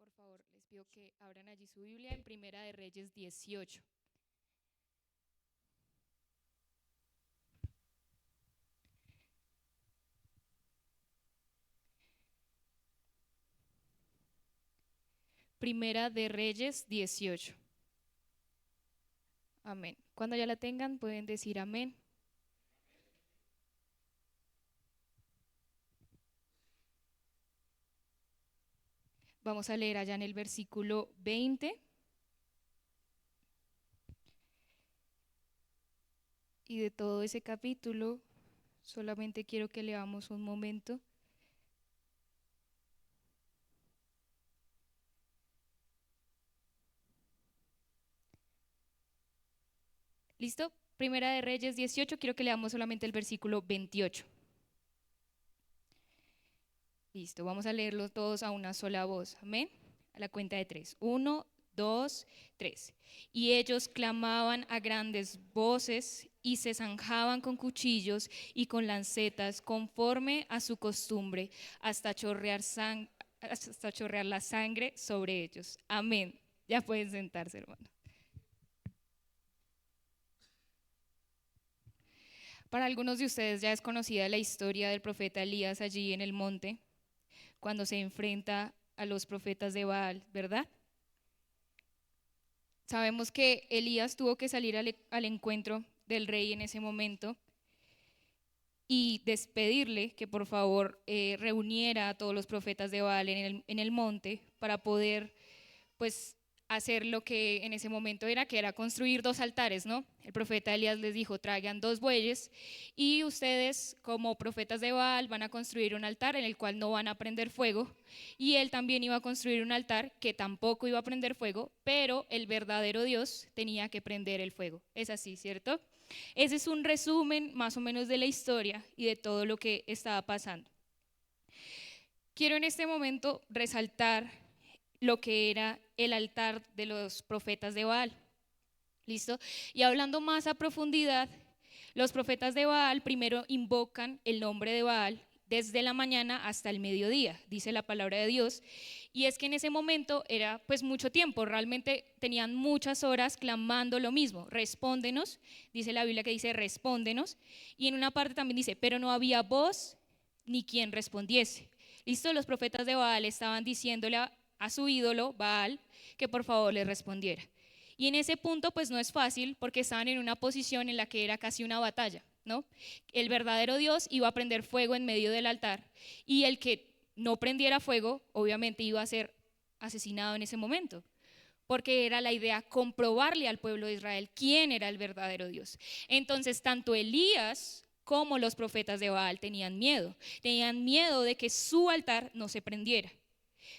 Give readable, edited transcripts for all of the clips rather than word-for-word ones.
por favor, les pido que abran allí su Biblia en Primera de Reyes 18. Primera de Reyes 18. Amén. Cuando ya la tengan, pueden decir amén. Vamos a leer allá en el versículo 20. Y de todo ese capítulo, solamente quiero que leamos un momento. ¿Listo? Primera de Reyes 18, quiero que leamos solamente el versículo 28. Listo, vamos a leerlos todos a una sola voz. Amén. A la cuenta de 3. 1, 2, 3. Y ellos clamaban a grandes voces y se zanjaban con cuchillos y con lancetas conforme a su costumbre hasta chorrear la sangre sobre ellos. Amén. Ya pueden sentarse, hermano. Para algunos de ustedes ya es conocida la historia del profeta Elías allí en el monte, cuando se enfrenta a los profetas de Baal, ¿verdad? Sabemos que Elías tuvo que salir al encuentro del rey en ese momento y despedirle que por favor reuniera a todos los profetas de Baal en el monte para poder pues hacer lo que en ese momento era, que era construir dos altares, ¿no? El profeta Elías les dijo, traigan dos bueyes y ustedes como profetas de Baal van a construir un altar en el cual no van a prender fuego, y él también iba a construir un altar que tampoco iba a prender fuego, pero el verdadero Dios tenía que prender el fuego. Es así, ¿cierto? Ese es un resumen más o menos de la historia y de todo lo que estaba pasando. Quiero en este momento resaltar lo que era el altar de los profetas de Baal. ¿Listo? Y hablando más a profundidad, los profetas de Baal primero invocan el nombre de Baal desde la mañana hasta el mediodía, dice la palabra de Dios, y es que en ese momento era pues mucho tiempo, realmente tenían muchas horas clamando lo mismo, respóndenos, dice la Biblia que dice respóndenos, y en una parte también dice, pero no había voz ni quien respondiese. Listo, los profetas de Baal estaban diciéndole a su ídolo, Baal, que por favor les respondiera. Y en ese punto pues no es fácil porque estaban en una posición en la que era casi una batalla, ¿no? El verdadero Dios iba a prender fuego en medio del altar y el que no prendiera fuego obviamente iba a ser asesinado en ese momento, porque era la idea comprobarle al pueblo de Israel quién era el verdadero Dios. Entonces tanto Elías como los profetas de Baal tenían miedo de que su altar no se prendiera.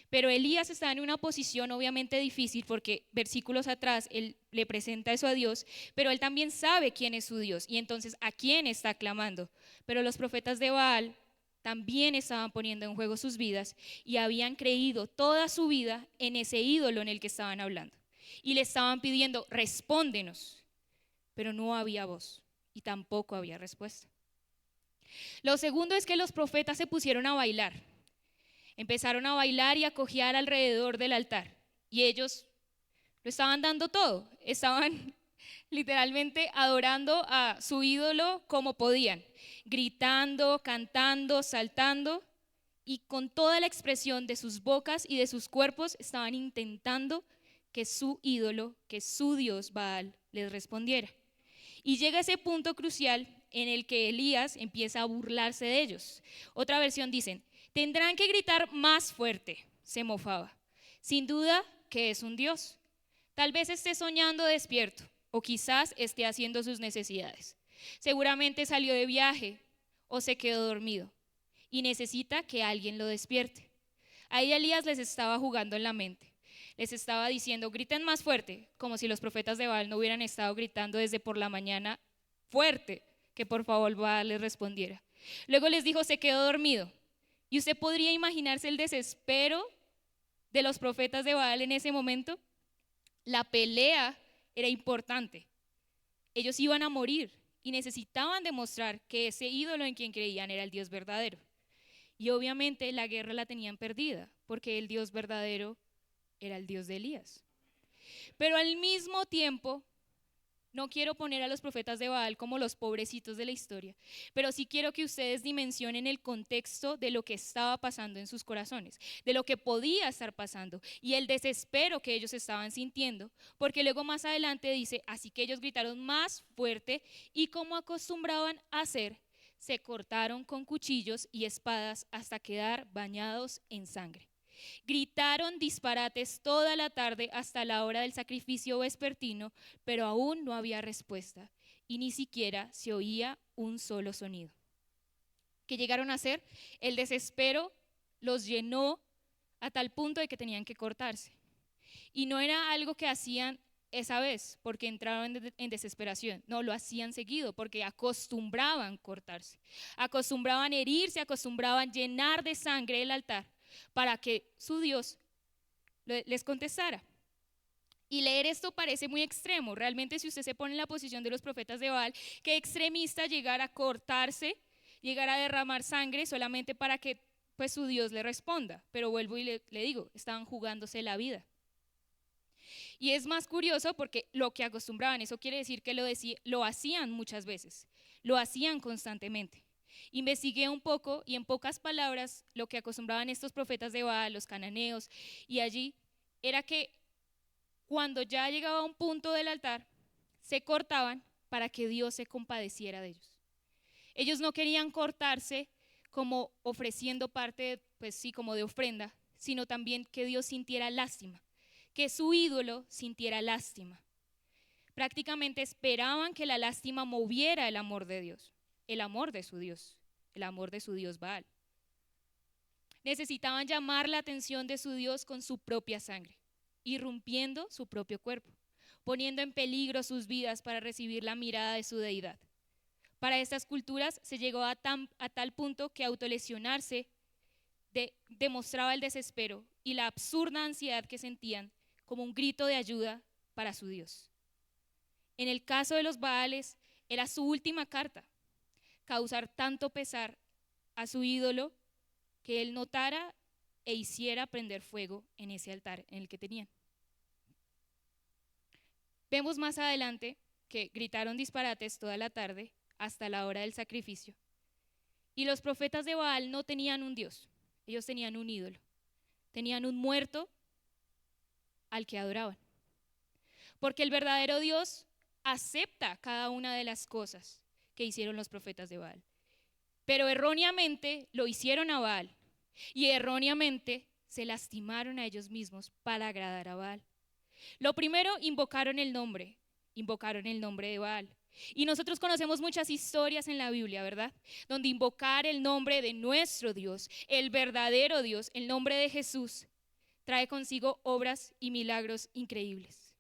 Pero Elías está en una posición obviamente difícil porque versículos atrás él le presenta eso a Dios, pero él también sabe quién es su Dios y entonces a quién está clamando. Pero los profetas de Baal también estaban poniendo en juego sus vidas y habían creído toda su vida en ese ídolo en el que estaban hablando. Y le estaban pidiendo, respóndenos, pero no había voz y tampoco había respuesta. Lo segundo es que los profetas se pusieron a bailar. Empezaron a bailar y a cojear alrededor del altar. Y ellos lo estaban dando todo. Estaban literalmente adorando a su ídolo como podían. Gritando, cantando, saltando. Y con toda la expresión de sus bocas y de sus cuerpos estaban intentando que su ídolo, que su Dios Baal les respondiera. Y llega ese punto crucial en el que Elías empieza a burlarse de ellos. Otra versión dicen, tendrán que gritar más fuerte, se mofaba. Sin duda que es un Dios. Tal vez esté soñando despierto o quizás esté haciendo sus necesidades. Seguramente salió de viaje o se quedó dormido y necesita que alguien lo despierte. Ahí Elías les estaba jugando en la mente. Les estaba diciendo, griten más fuerte, como si los profetas de Baal no hubieran estado gritando desde por la mañana fuerte, que por favor Baal les respondiera. Luego les dijo, se quedó dormido. Y usted podría imaginarse el desespero de los profetas de Baal en ese momento. La pelea era importante. Ellos iban a morir y necesitaban demostrar que ese ídolo en quien creían era el Dios verdadero. Y obviamente la guerra la tenían perdida, porque el Dios verdadero era el Dios de Elías. Pero al mismo tiempo, no quiero poner a los profetas de Baal como los pobrecitos de la historia, pero sí quiero que ustedes dimensionen el contexto de lo que estaba pasando en sus corazones, de lo que podía estar pasando y el desespero que ellos estaban sintiendo, porque luego más adelante dice, así que ellos gritaron más fuerte y como acostumbraban a hacer, se cortaron con cuchillos y espadas hasta quedar bañados en sangre. Gritaron disparates toda la tarde hasta la hora del sacrificio vespertino, pero aún no había respuesta y ni siquiera se oía un solo sonido. ¿Qué llegaron a hacer? El desespero los llenó a tal punto de que tenían que cortarse. Y no era algo que hacían esa vez porque entraron en desesperación, no, lo hacían seguido porque acostumbraban cortarse, acostumbraban herirse, acostumbraban llenar de sangre el altar para que su Dios les contestara. Y leer esto parece muy extremo. Realmente, si usted se pone en la posición de los profetas de Baal, qué extremista llegar a cortarse, llegar a derramar sangre solamente para que pues su Dios le responda. Pero vuelvo y le digo, estaban jugándose la vida. Y es más curioso porque lo que acostumbraban, eso quiere decir que lo hacían muchas veces, lo hacían constantemente. Investigué un poco y en pocas palabras lo que acostumbraban estos profetas de Baal, los cananeos, y allí era que cuando ya llegaba a un punto del altar, se cortaban para que Dios se compadeciera de ellos. Ellos no querían cortarse como ofreciendo parte, pues sí, como de ofrenda, sino también que Dios sintiera lástima, que su ídolo sintiera lástima. Prácticamente esperaban que la lástima moviera el amor de Dios, el amor de su Dios, el amor de su Dios Baal. Necesitaban llamar la atención de su Dios con su propia sangre, irrumpiendo su propio cuerpo, poniendo en peligro sus vidas para recibir la mirada de su deidad. Para estas culturas se llegó a tal punto que autolesionarse demostraba el desespero y la absurda ansiedad que sentían como un grito de ayuda para su Dios. En el caso de los Baales, era su última carta, causar tanto pesar a su ídolo que él notara e hiciera prender fuego en ese altar en el que tenían. Vemos más adelante que gritaron disparates toda la tarde hasta la hora del sacrificio. Y los profetas de Baal no tenían un Dios, ellos tenían un ídolo, tenían un muerto al que adoraban. Porque el verdadero Dios acepta cada una de las cosas que hicieron los profetas de Baal. Pero erróneamente lo hicieron a Baal y erróneamente se lastimaron a ellos mismos para agradar a Baal. Lo primero, invocaron el nombre de Baal. Y nosotros conocemos muchas historias en la Biblia, ¿verdad? Donde invocar el nombre de nuestro Dios, el verdadero Dios, el nombre de Jesús, trae consigo obras y milagros increíbles.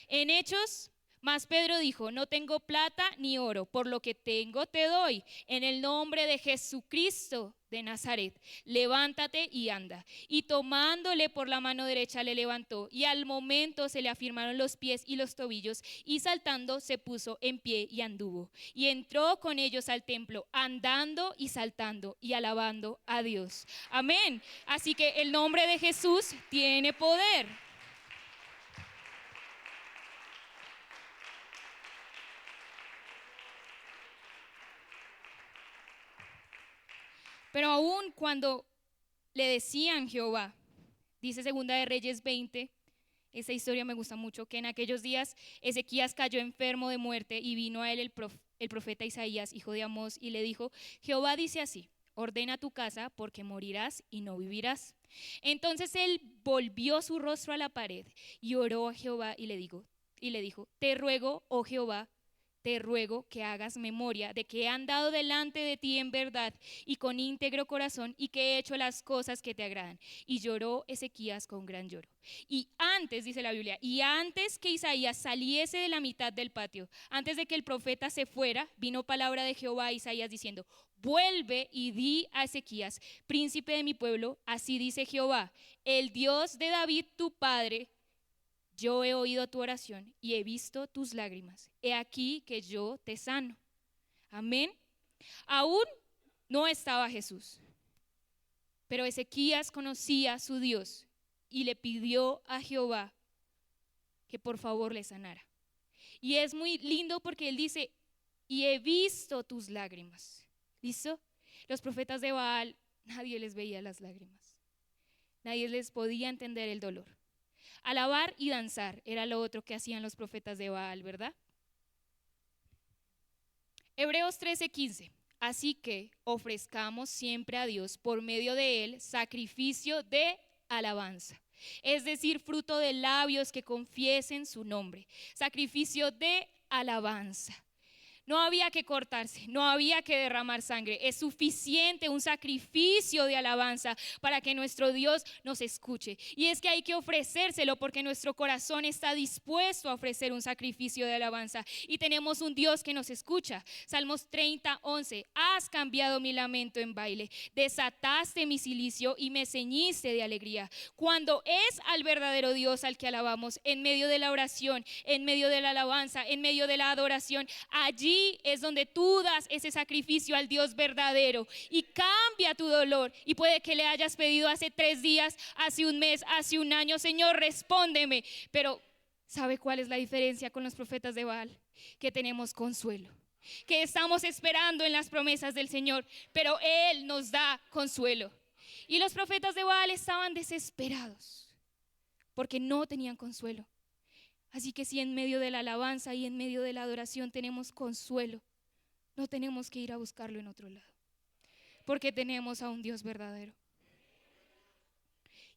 En Hechos, más Pedro dijo, no tengo plata ni oro, por lo que tengo te doy. En el nombre de Jesucristo de Nazaret, levántate y anda. Y tomándole por la mano derecha le levantó, y al momento se le afirmaron los pies y los tobillos, y saltando se puso en pie y anduvo. Y entró con ellos al templo, andando y saltando y alabando a Dios. Amén. Así que el nombre de Jesús tiene poder. Pero aún cuando le decían Jehová, dice Segunda de Reyes 20, esa historia me gusta mucho, que en aquellos días Ezequías cayó enfermo de muerte y vino a él el profeta Isaías, hijo de Amós, y le dijo, Jehová dice así, ordena tu casa porque morirás y no vivirás. Entonces él volvió su rostro a la pared y oró a Jehová y le dijo, te ruego, oh Jehová, te ruego que hagas memoria de que he andado delante de ti en verdad y con íntegro corazón y que he hecho las cosas que te agradan. Y lloró Ezequías con gran lloro. Y antes, dice la Biblia, y antes que Isaías saliese de la mitad del patio, antes de que el profeta se fuera, vino palabra de Jehová a Isaías diciendo, vuelve y di a Ezequías, príncipe de mi pueblo, así dice Jehová, el Dios de David tu padre, yo he oído tu oración y he visto tus lágrimas. He aquí que yo te sano. Amén. Aún no estaba Jesús, pero Ezequías conocía a su Dios y le pidió a Jehová que por favor le sanara. Y es muy lindo porque él dice, y he visto tus lágrimas. ¿Listo? Los profetas de Baal, nadie les veía las lágrimas. Nadie les podía entender el dolor. Alabar y danzar era lo otro que hacían los profetas de Baal, ¿verdad? Hebreos 13:15. Así que ofrezcamos siempre a Dios por medio de él sacrificio de alabanza. Es decir, fruto de labios que confiesen su nombre. Sacrificio de alabanza. No había que cortarse, no había que derramar sangre. Es suficiente un sacrificio de alabanza para que nuestro Dios nos escuche. Y es que hay que ofrecérselo porque nuestro corazón está dispuesto a ofrecer un sacrificio de alabanza. Y tenemos un Dios que nos escucha. Salmos 30:11. Has cambiado mi lamento en baile, desataste mi cilicio y me ceñiste de alegría. Cuando es al verdadero Dios al que alabamos, en medio de la oración, en medio de la alabanza, en medio de la adoración, allí es donde tú das ese sacrificio al Dios verdadero y cambia tu dolor. Y puede que le hayas pedido hace 3 días, hace un mes, hace un año, Señor, respóndeme. Pero ¿sabe cuál es la diferencia con los profetas de Baal? Que tenemos consuelo, que estamos esperando en las promesas del Señor, pero Él nos da consuelo. Y los profetas de Baal estaban desesperados porque no tenían consuelo. Así que si en medio de la alabanza y en medio de la adoración tenemos consuelo, no tenemos que ir a buscarlo en otro lado, porque tenemos a un Dios verdadero.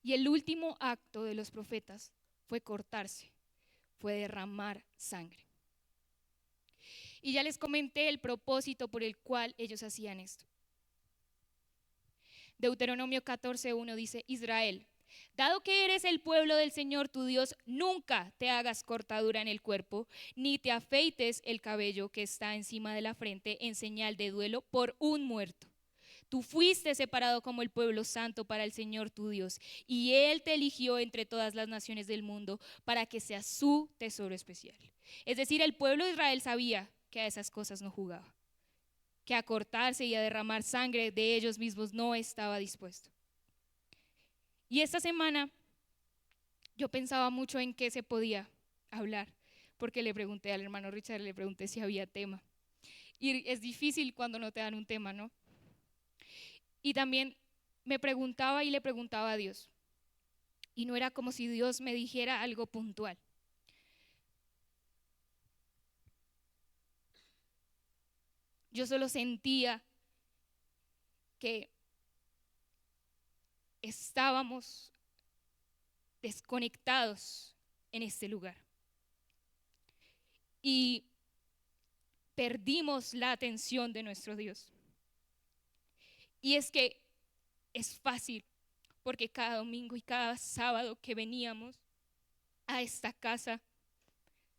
Y el último acto de los profetas fue cortarse, fue derramar sangre. Y ya les comenté el propósito por el cual ellos hacían esto. Deuteronomio 14:1 dice: Israel, dado que eres el pueblo del Señor tu Dios, nunca te hagas cortadura en el cuerpo, ni te afeites el cabello que está encima de la frente en señal de duelo por un muerto. Tú fuiste separado como el pueblo santo para el Señor tu Dios, y Él te eligió entre todas las naciones del mundo para que seas su tesoro especial. Es decir, el pueblo de Israel sabía que a esas cosas no jugaba, que a cortarse y a derramar sangre de ellos mismos no estaba dispuesto. Y esta semana yo pensaba mucho en qué se podía hablar, porque le pregunté al hermano Richard, le pregunté si había tema. Y es difícil cuando no te dan un tema, ¿no? Y también me preguntaba y le preguntaba a Dios. Y no era como si Dios me dijera algo puntual. Yo solo sentía que estábamos desconectados en este lugar. Y perdimos la atención de nuestro Dios. Y es que es fácil, porque cada domingo y cada sábado que veníamos a esta casa,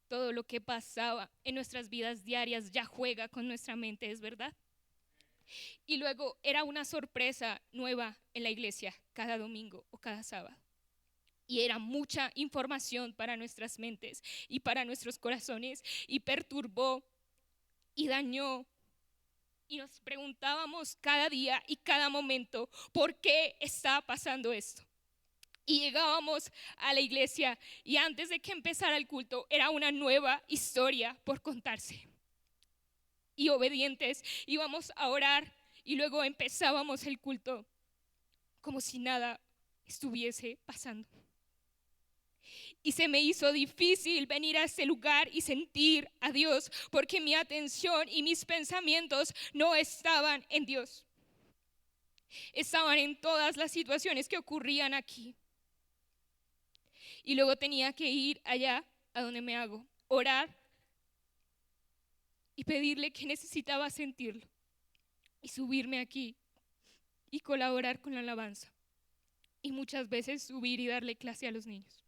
todo lo que pasaba en nuestras vidas diarias ya juega con nuestra mente, ¿es verdad? Y luego era una sorpresa nueva en la iglesia cada domingo o cada sábado. Y era mucha información para nuestras mentes y para nuestros corazones, y perturbó y dañó. Y nos preguntábamos cada día y cada momento, ¿por qué está pasando esto? Y llegábamos a la iglesia y antes de que empezara el culto era una nueva historia por contarse. Y obedientes íbamos a orar y luego empezábamos el culto como si nada estuviese pasando. Y se me hizo difícil venir a este lugar y sentir a Dios, porque mi atención y mis pensamientos no estaban en Dios. Estaban en todas las situaciones que ocurrían aquí. Y luego tenía que ir allá a donde me hago, orar y pedirle que necesitaba sentirlo. Y subirme aquí y colaborar con la alabanza. Y muchas veces subir y darle clase a los niños.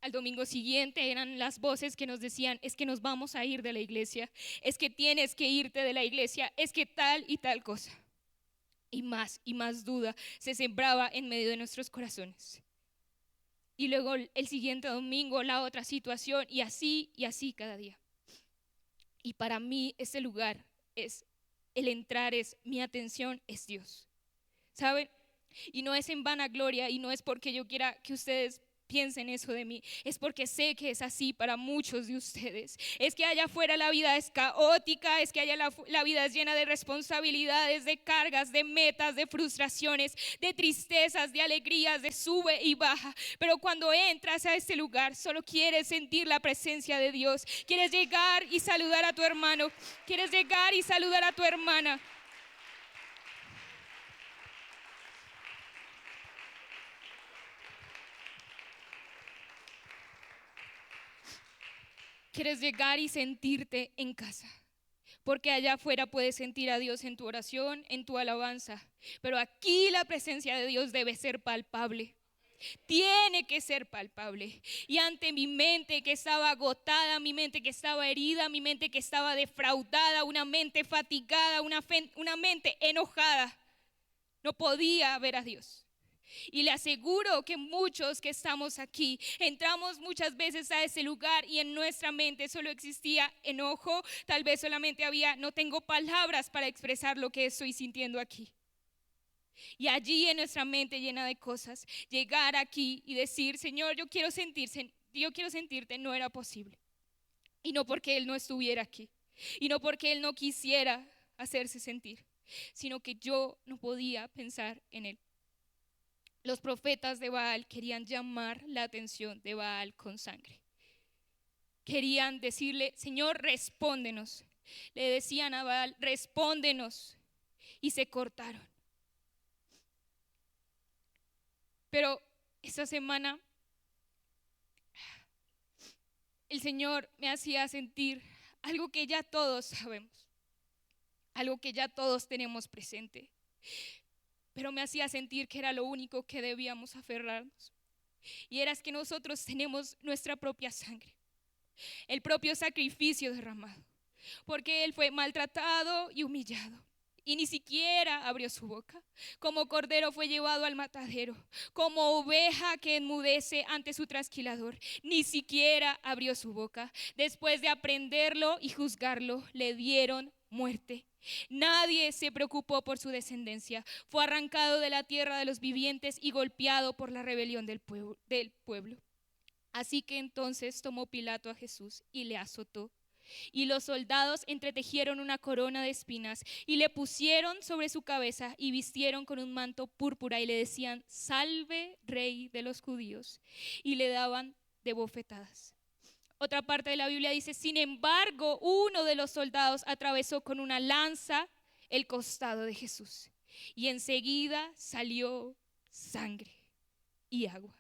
Al domingo siguiente eran las voces que nos decían: es que nos vamos a ir de la iglesia, es que tienes que irte de la iglesia, es que tal y tal cosa. Y más duda se sembraba en medio de nuestros corazones. Y luego el siguiente domingo la otra situación, y así cada día. Y para mí este lugar es, el entrar es, mi atención es Dios. ¿Saben? Y no es en vanagloria y no es porque yo quiera que ustedes piensen eso de mí, es porque sé que es así para muchos de ustedes. Es que allá afuera la vida es caótica, es que allá la vida es llena de responsabilidades, de cargas, de metas, de frustraciones, de tristezas, de alegrías, de sube y baja. Pero cuando entras a este lugar, solo quieres sentir la presencia de Dios. Quieres llegar y saludar a tu hermano, quieres llegar y saludar a tu hermana. Quieres llegar y sentirte en casa, porque allá afuera puedes sentir a Dios en tu oración, en tu alabanza, pero aquí la presencia de Dios debe ser palpable. Tiene que ser palpable. Y ante mi mente que estaba agotada, mi mente que estaba herida, mi mente que estaba defraudada, una mente fatigada, una mente enojada, no podía ver a Dios. Y le aseguro que muchos que estamos aquí entramos muchas veces a ese lugar y en nuestra mente solo existía enojo, tal vez solamente había, no tengo palabras para expresar lo que estoy sintiendo aquí. Y allí en nuestra mente llena de cosas, llegar aquí y decir, Señor, yo quiero sentirte, no era posible. Y no porque Él no estuviera aquí, y no porque Él no quisiera hacerse sentir, sino que yo no podía pensar en Él. Los profetas de Baal querían llamar la atención de Baal con sangre. Querían decirle, Señor, respóndenos. Le decían a Baal, respóndenos. Y se cortaron. Pero esta semana el Señor me hacía sentir algo que ya todos sabemos, algo que ya todos tenemos presente, pero me hacía sentir que era lo único que debíamos aferrarnos. Y era que nosotros tenemos nuestra propia sangre, el propio sacrificio derramado, porque Él fue maltratado y humillado. Y ni siquiera abrió su boca. Como cordero fue llevado al matadero, como oveja que enmudece ante su trasquilador. Ni siquiera abrió su boca. Después de aprenderlo y juzgarlo, le dieron muerte. Nadie se preocupó por su descendencia. Fue arrancado de la tierra de los vivientes y golpeado por la rebelión del pueblo. Así que entonces tomó Pilato a Jesús y le azotó. Y los soldados entretejieron una corona de espinas y le pusieron sobre su cabeza y vistieron con un manto púrpura y le decían, salve, rey de los judíos, y le daban de bofetadas. Otra parte de la Biblia dice, sin embargo, uno de los soldados atravesó con una lanza el costado de Jesús y enseguida salió sangre y agua.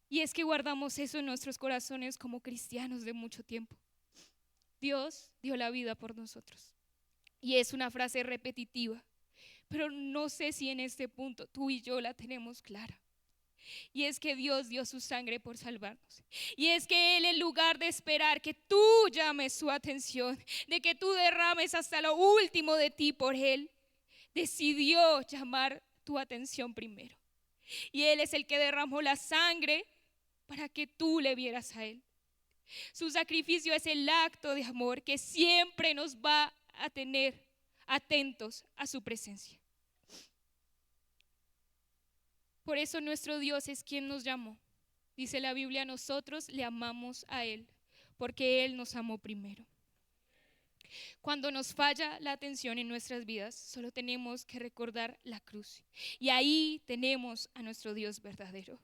Y es que guardamos eso en nuestros corazones como cristianos de mucho tiempo. Dios dio la vida por nosotros. Y es una frase repetitiva, pero no sé si en este punto tú y yo la tenemos clara. Y es que Dios dio su sangre por salvarnos. Y es que Él, en lugar de esperar que tú llames su atención, de que tú derrames hasta lo último de ti por Él, decidió llamar tu atención primero. Y Él es el que derramó la sangre para que tú le vieras a Él. Su sacrificio es el acto de amor que siempre nos va a tener atentos a su presencia. Por eso nuestro Dios es quien nos llamó. Dice la Biblia, nosotros le amamos a Él, porque Él nos amó primero. Cuando nos falla la atención en nuestras vidas, solo tenemos que recordar la cruz. Y ahí tenemos a nuestro Dios verdadero.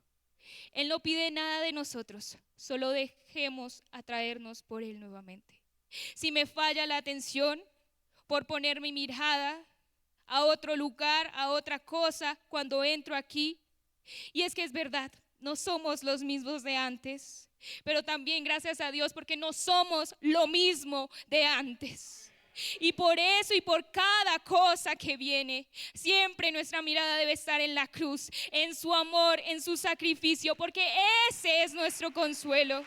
Él no pide nada de nosotros, solo dejemos atraernos por Él nuevamente. Si me falla la atención por poner mi mirada a otro lugar, a otra cosa, cuando entro aquí, y es que es verdad, no somos los mismos de antes, pero también gracias a Dios porque no somos lo mismo de antes. Y por eso y por cada cosa que viene, siempre nuestra mirada debe estar en la cruz, en su amor, en su sacrificio, porque ese es nuestro consuelo.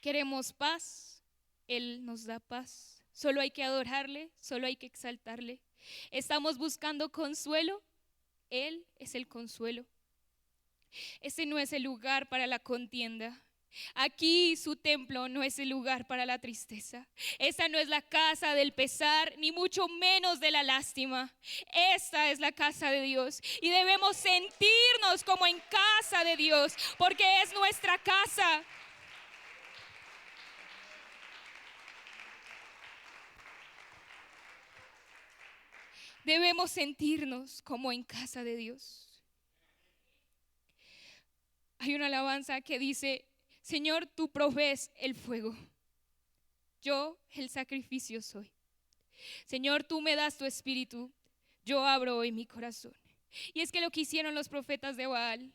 Queremos paz, Él nos da paz. Solo hay que adorarle, solo hay que exaltarle. Estamos buscando consuelo, Él es el consuelo. Ese no es el lugar para la contienda. Aquí su templo no es el lugar para la tristeza. Esa no es la casa del pesar, ni mucho menos de la lástima. Esta es la casa de Dios y debemos sentirnos como en casa de Dios, porque es nuestra casa. Debemos sentirnos como en casa de Dios. Hay una alabanza que dice: Señor, tú provees el fuego, yo el sacrificio soy. Señor, tú me das tu espíritu, yo abro hoy mi corazón. Y es que lo que hicieron los profetas de Baal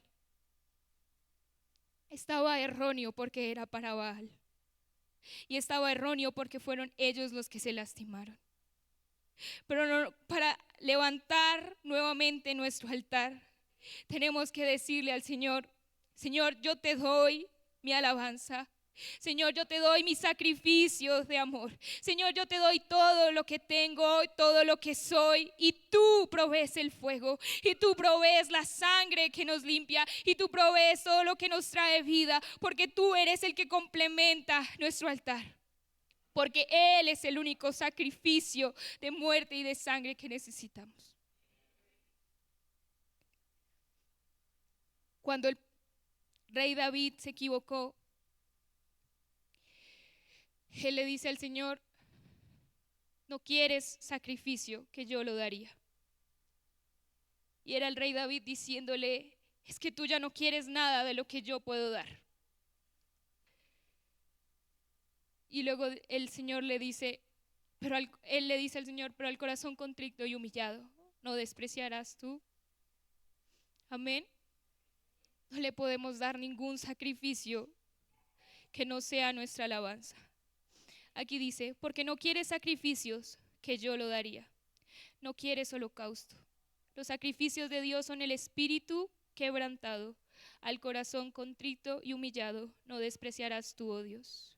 estaba erróneo porque era para Baal. Y estaba erróneo porque fueron ellos los que se lastimaron. Pero no, para levantar nuevamente nuestro altar, tenemos que decirle al Señor: Señor, yo te doy mi alabanza. Señor, yo te doy mis sacrificios de amor. Señor, yo te doy todo lo que tengo, todo lo que soy. Y tú provees el fuego. Y tú provees la sangre que nos limpia. Y tú provees todo lo que nos trae vida. Porque tú eres el que complementa nuestro altar. Porque Él es el único sacrificio de muerte y de sangre que necesitamos. Cuando el rey David se equivocó, él le dice al Señor: no quieres sacrificio, que yo lo daría. Y era el rey David diciéndole: es que tú ya no quieres nada de lo que yo puedo dar. Y luego el Señor le dice, él le dice al Señor: pero al corazón contrito y humillado, ¿no despreciarás tú? Amén. No le podemos dar ningún sacrificio que no sea nuestra alabanza. Aquí dice: porque no quieres sacrificios, que yo lo daría. No quieres holocausto. Los sacrificios de Dios son el espíritu quebrantado. Al corazón contrito y humillado, no despreciarás tú, oh Dios.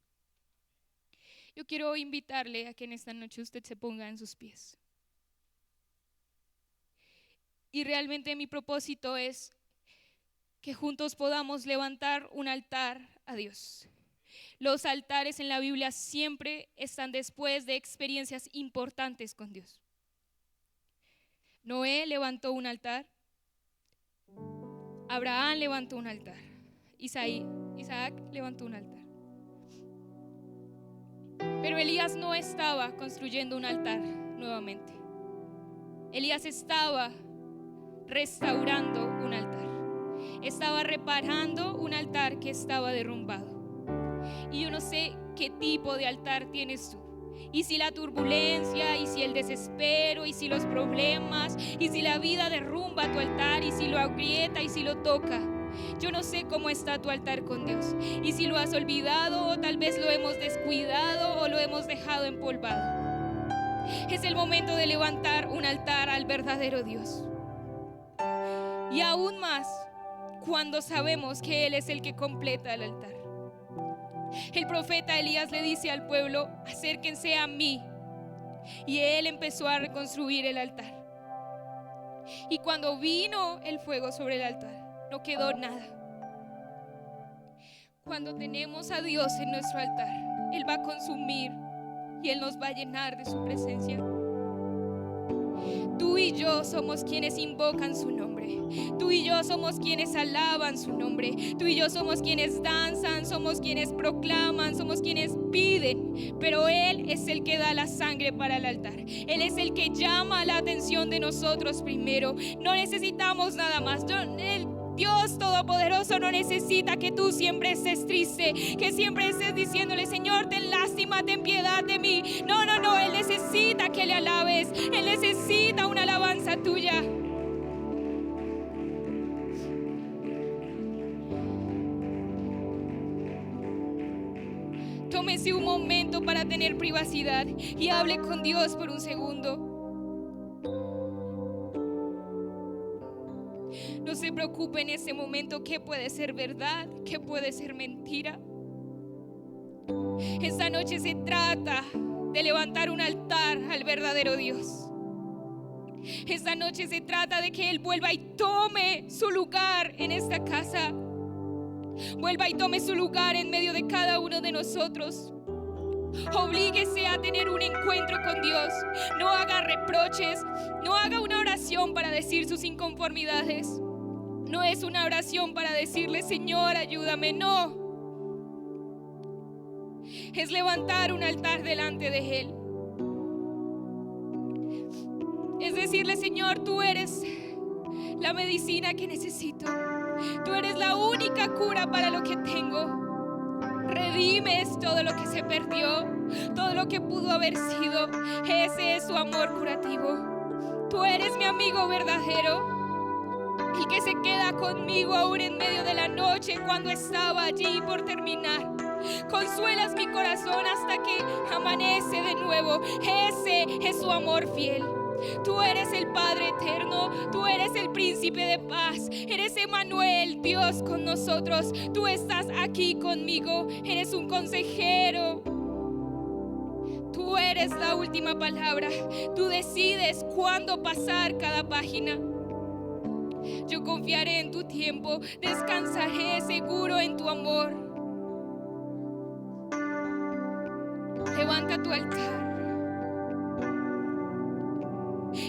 Yo quiero invitarle a que en esta noche usted se ponga en sus pies. Y realmente mi propósito es que juntos podamos levantar un altar a Dios. Los altares en la Biblia siempre están después de experiencias importantes con Dios. Noé levantó un altar, Abraham levantó un altar, Isaac levantó un altar. Pero Elías no estaba construyendo un altar nuevamente. Elías estaba restaurando un altar. Estaba reparando un altar que estaba derrumbado. Y yo no sé qué tipo de altar tienes tú. Y si la turbulencia, y si el desespero, y si los problemas, y si la vida derrumba tu altar, y si lo agrieta, y si lo toca. Yo no sé cómo está tu altar con Dios. Y si lo has olvidado, o tal vez lo hemos descuidado, o lo hemos dejado empolvado. Es el momento de levantar un altar al verdadero Dios. Y aún más cuando sabemos que Él es el que completa el altar. El profeta Elías le dice al pueblo: acérquense a mí. Y él empezó a reconstruir el altar. Y cuando vino el fuego sobre el altar, no quedó nada. Cuando tenemos a Dios en nuestro altar, Él va a consumir y Él nos va a llenar de su presencia. Tú y yo somos quienes invocan su nombre. Tú y yo somos quienes alaban su nombre. Tú y yo somos quienes danzan, somos quienes proclaman, somos quienes piden. Pero Él es el que da la sangre para el altar. Él es el que llama la atención de nosotros primero. No necesitamos nada más. El Dios Todopoderoso no necesita que tú siempre estés triste, que siempre estés diciéndole: Señor, ten lástima, ten piedad de mí. No, Él necesita que le alabes. Él necesita una alabanza tuya. Tómese un momento para tener privacidad y hable con Dios por un segundo. No se preocupe en ese momento qué puede ser verdad, qué puede ser mentira. Esta noche se trata de levantar un altar al verdadero Dios. Esta noche se trata de que Él vuelva y tome su lugar en esta casa. Vuelva y tome su lugar en medio de cada uno de nosotros. Oblíguese a tener un encuentro con Dios. No haga reproches, no haga una oración para decir sus inconformidades. No es una oración para decirle: Señor, ayúdame. No. Es levantar un altar delante de Él. Es decirle: Señor, tú eres la medicina que necesito. Tú eres la única cura para lo que tengo. Redimes todo lo que se perdió, todo lo que pudo haber sido. Ese es tu amor curativo. Tú eres mi amigo verdadero, el que se queda conmigo aún en medio de la noche cuando estaba allí por terminar. Consuelas mi corazón hasta que amanece de nuevo. Ese es tu amor fiel. Tú eres el Padre eterno, tú eres el príncipe de paz, eres Emmanuel, Dios con nosotros. Tú estás aquí conmigo, eres un consejero. Tú eres la última palabra, tú decides cuándo pasar cada página. Yo confiaré en tu tiempo, descansaré seguro en tu amor. Levanta tu altar.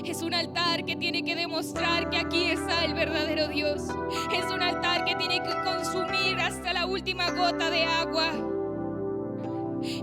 Es un altar que tiene que demostrar que aquí está el verdadero Dios. Es un altar que tiene que consumir hasta la última gota de agua.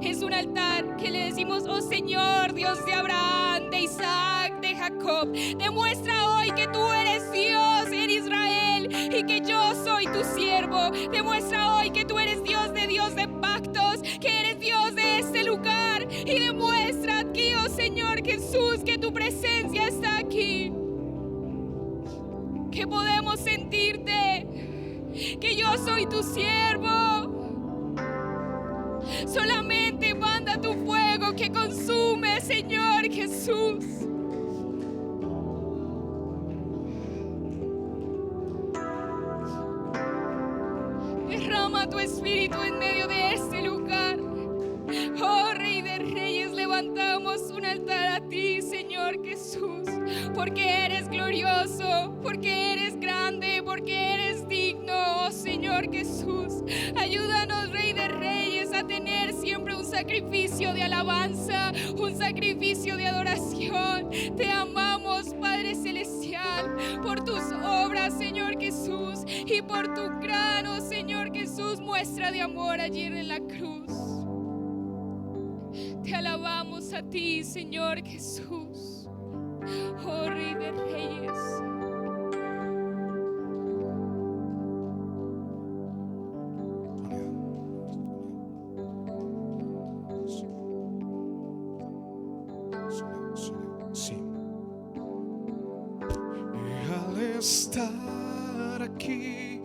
Es un altar que le decimos: oh Señor, Dios de Abraham, de Isaac, de Jacob, demuestra hoy que tú eres Dios en Israel y que yo soy tu siervo. Demuestra hoy que tú eres Dios de pactos, que eres Dios de este lugar, y demuestra aquí, oh Señor Jesús, que tu presencia está aquí, que podemos sentirte, que yo soy tu siervo. Solamente manda tu fuego que consume, Señor Jesús. Derrama tu espíritu en medio de este lugar. Oh Rey de Reyes, levantamos un altar a ti, Señor Jesús, porque eres glorioso, porque eres grande, porque eres digno, oh Señor Jesús. Ayúdanos, Rey de Reyes, a tener siempre un sacrificio de alabanza, un sacrificio de adoración. Te amamos, Padre Celestial, por tus obras, Señor Jesús, y por tu gran, oh Señor Jesús, muestra de amor ayer en la cruz. Te alabamos a ti, Señor Jesús, oh Rey de Reyes. Sí. Y al estar aquí